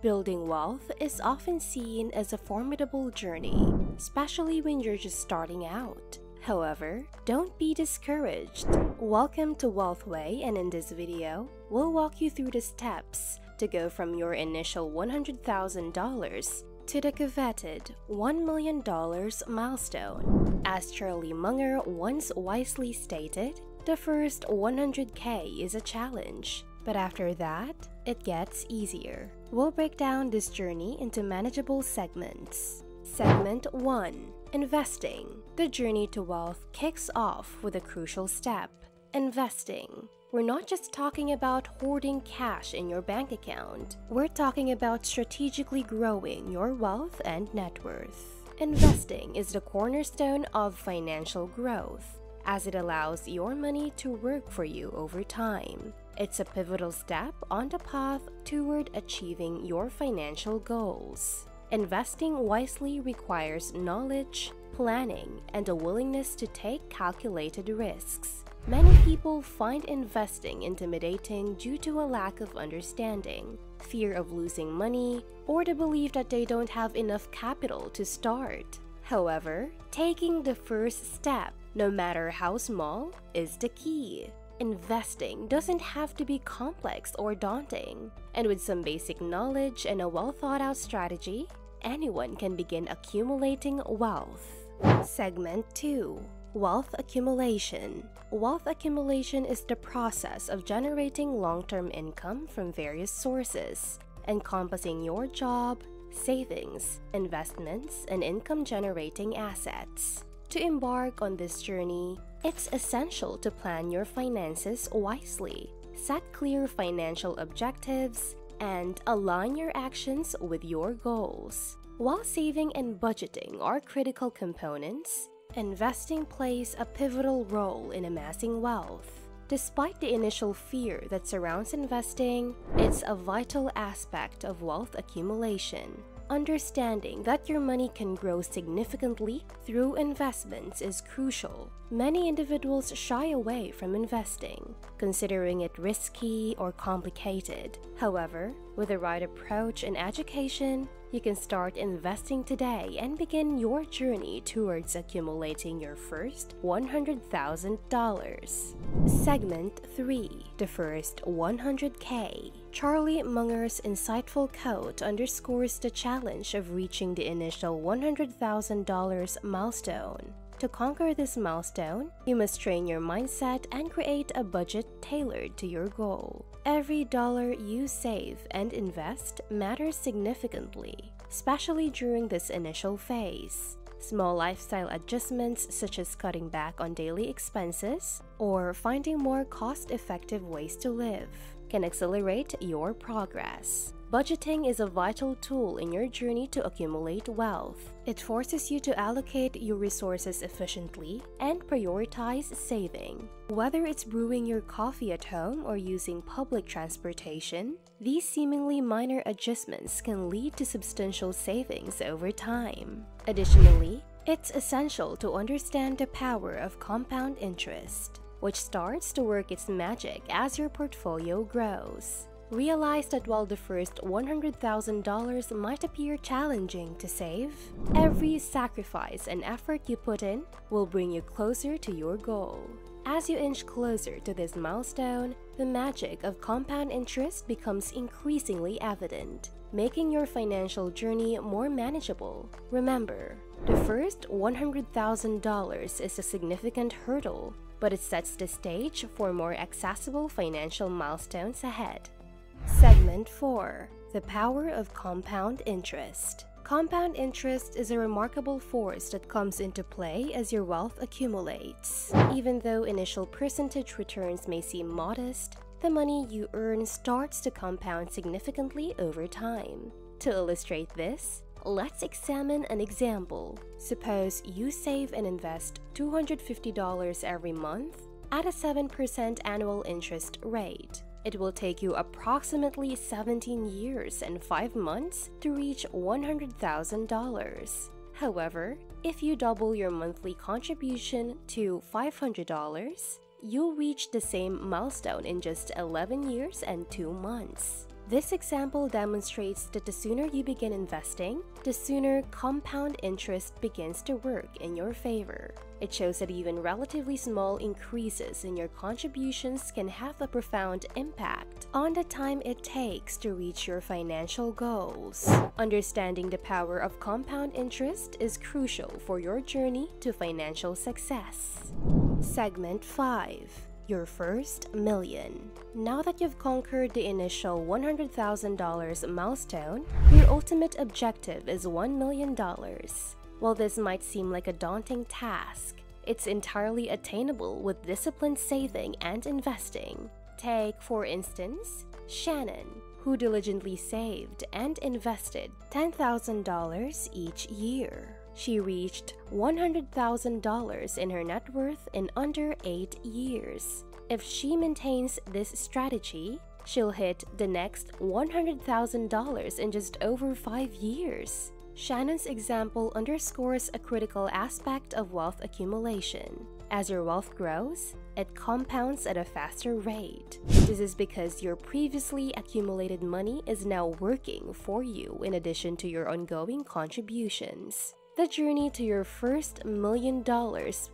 Building wealth is often seen as a formidable journey, especially when you're just starting out. However, don't be discouraged. Welcome to Wealth Way, and in this video, we'll walk you through the steps to go from your initial $100,000 to the coveted $1 million milestone. As Charlie Munger once wisely stated, the first 100K is a challenge, but after that, it gets easier. We'll break down this journey into manageable segments. Segment 1. Investing. The journey to wealth kicks off with a crucial step: investing. We're not just talking about hoarding cash in your bank account. We're talking about strategically growing your wealth and net worth. Investing is the cornerstone of financial growth, as it allows your money to work for you over time. It's a pivotal step on the path toward achieving your financial goals. Investing wisely requires knowledge, planning, and a willingness to take calculated risks. Many people find investing intimidating due to a lack of understanding, fear of losing money, or the belief that they don't have enough capital to start. However, taking the first step, no matter how small, is the key. Investing doesn't have to be complex or daunting, and with some basic knowledge and a well-thought-out strategy, anyone can begin accumulating wealth. Segment 2. Wealth accumulation. Wealth accumulation is the process of generating long-term income from various sources, encompassing your job, savings, investments, and income-generating assets. To embark on this journey, it's essential to plan your finances wisely, set clear financial objectives, and align your actions with your goals. While saving and budgeting are critical components, investing plays a pivotal role in amassing wealth. Despite the initial fear that surrounds investing, it's a vital aspect of wealth accumulation. Understanding that your money can grow significantly through investments is crucial. Many individuals shy away from investing, considering it risky or complicated. However, with the right approach and education, you can start investing today and begin your journey towards accumulating your first $100,000. Segment 3. The first 100K. Charlie Munger's insightful quote underscores the challenge of reaching the initial $100,000 milestone. To conquer this milestone, you must train your mindset and create a budget tailored to your goal. Every dollar you save and invest matters significantly, especially during this initial phase. Small lifestyle adjustments such as cutting back on daily expenses or finding more cost-effective ways to live can accelerate your progress. Budgeting is a vital tool in your journey to accumulate wealth. It forces you to allocate your resources efficiently and prioritize saving. Whether it's brewing your coffee at home or using public transportation, these seemingly minor adjustments can lead to substantial savings over time. Additionally, it's essential to understand the power of compound interest, which starts to work its magic as your portfolio grows. Realize that while the first $100,000 might appear challenging to save, every sacrifice and effort you put in will bring you closer to your goal. As you inch closer to this milestone, the magic of compound interest becomes increasingly evident, making your financial journey more manageable. Remember, the first $100,000 is a significant hurdle, but it sets the stage for more accessible financial milestones ahead. Segment 4. The power of compound interest. Compound interest is a remarkable force that comes into play as your wealth accumulates. Even though initial percentage returns may seem modest, the money you earn starts to compound significantly over time. To illustrate this, let's examine an example. Suppose you save and invest $250 every month at a 7% annual interest rate. It will take you approximately 17 years and 5 months to reach $100,000. However, if you double your monthly contribution to $500, you'll reach the same milestone in just 11 years and 2 months. This example demonstrates that the sooner you begin investing, the sooner compound interest begins to work in your favor. It shows that even relatively small increases in your contributions can have a profound impact on the time it takes to reach your financial goals. Understanding the power of compound interest is crucial for your journey to financial success. Segment 5. Your first million. Now that you've conquered the initial $100,000 milestone, your ultimate objective is $1 million. While this might seem like a daunting task, it's entirely attainable with disciplined saving and investing. Take, for instance, Shannon, who diligently saved and invested $10,000 each year. She reached $100,000 in her net worth in under 8 years. If she maintains this strategy, she'll hit the next $100,000 in just over 5 years. Shannon's example underscores a critical aspect of wealth accumulation. As your wealth grows, it compounds at a faster rate. This is because your previously accumulated money is now working for you in addition to your ongoing contributions. The journey to your first $1 million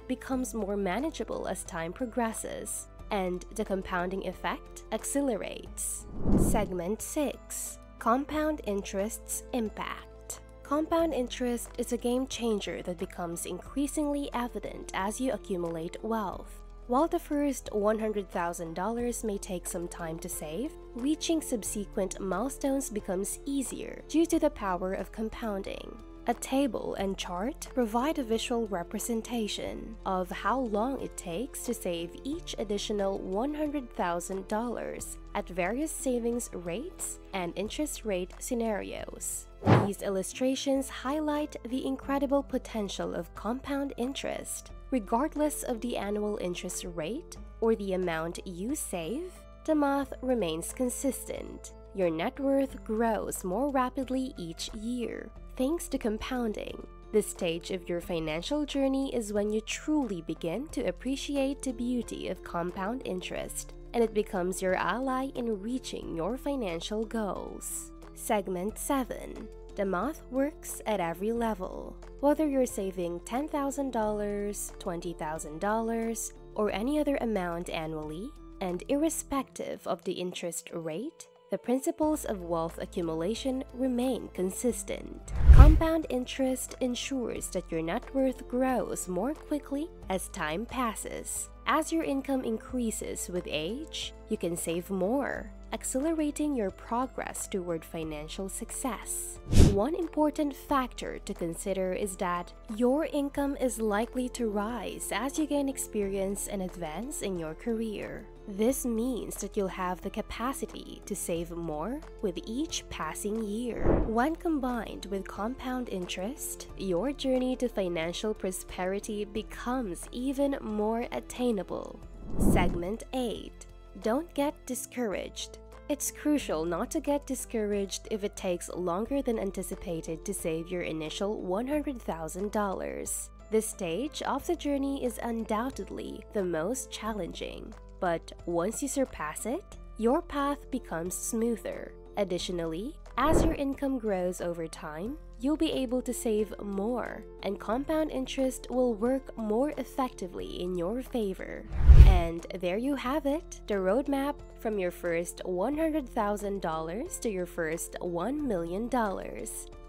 becomes more manageable as time progresses, and the compounding effect accelerates. Segment 6. Compound interest's impact. Compound interest is a game changer that becomes increasingly evident as you accumulate wealth. While the first $100,000 may take some time to save, reaching subsequent milestones becomes easier due to the power of compounding. A table and chart provide a visual representation of how long it takes to save each additional $100,000 at various savings rates and interest rate scenarios. These illustrations highlight the incredible potential of compound interest. Regardless of the annual interest rate or the amount you save, the math remains consistent. Your net worth grows more rapidly each year, thanks to compounding. This stage of your financial journey is when you truly begin to appreciate the beauty of compound interest, and it becomes your ally in reaching your financial goals. Segment 7. The math works at every level. Whether you're saving $10,000, $20,000, or any other amount annually, and irrespective of the interest rate, the principles of wealth accumulation remain consistent. Compound interest ensures that your net worth grows more quickly as time passes. As your income increases with age, you can save more, accelerating your progress toward financial success. One important factor to consider is that your income is likely to rise as you gain experience and advance in your career. This means that you'll have the capacity to save more with each passing year. When combined with compound interest, your journey to financial prosperity becomes even more attainable. Segment 8. Don't get discouraged. It's crucial not to get discouraged if it takes longer than anticipated to save your initial $100,000. This stage of the journey is undoubtedly the most challenging, but once you surpass it, your path becomes smoother. Additionally, as your income grows over time, you'll be able to save more, and compound interest will work more effectively in your favor. And there you have it, the roadmap from your first $100,000 to your first $1 million.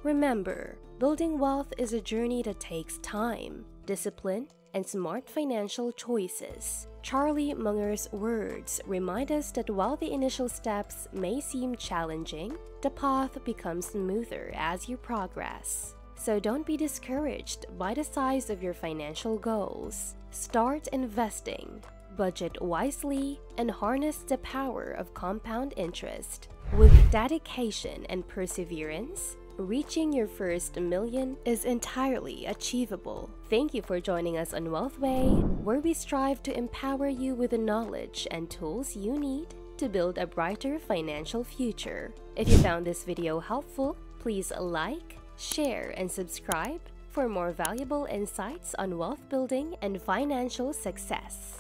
Remember, building wealth is a journey that takes time, discipline, and smart financial choices. Charlie Munger's words remind us that while the initial steps may seem challenging, the path becomes smoother as you progress. So don't be discouraged by the size of your financial goals. Start investing, budget wisely, and harness the power of compound interest. With dedication and perseverance, reaching your first million is entirely achievable. Thank you for joining us on Wealthway, where we strive to empower you with the knowledge and tools you need to build a brighter financial future. If you found this video helpful, please like, share, and subscribe for more valuable insights on wealth building and financial success.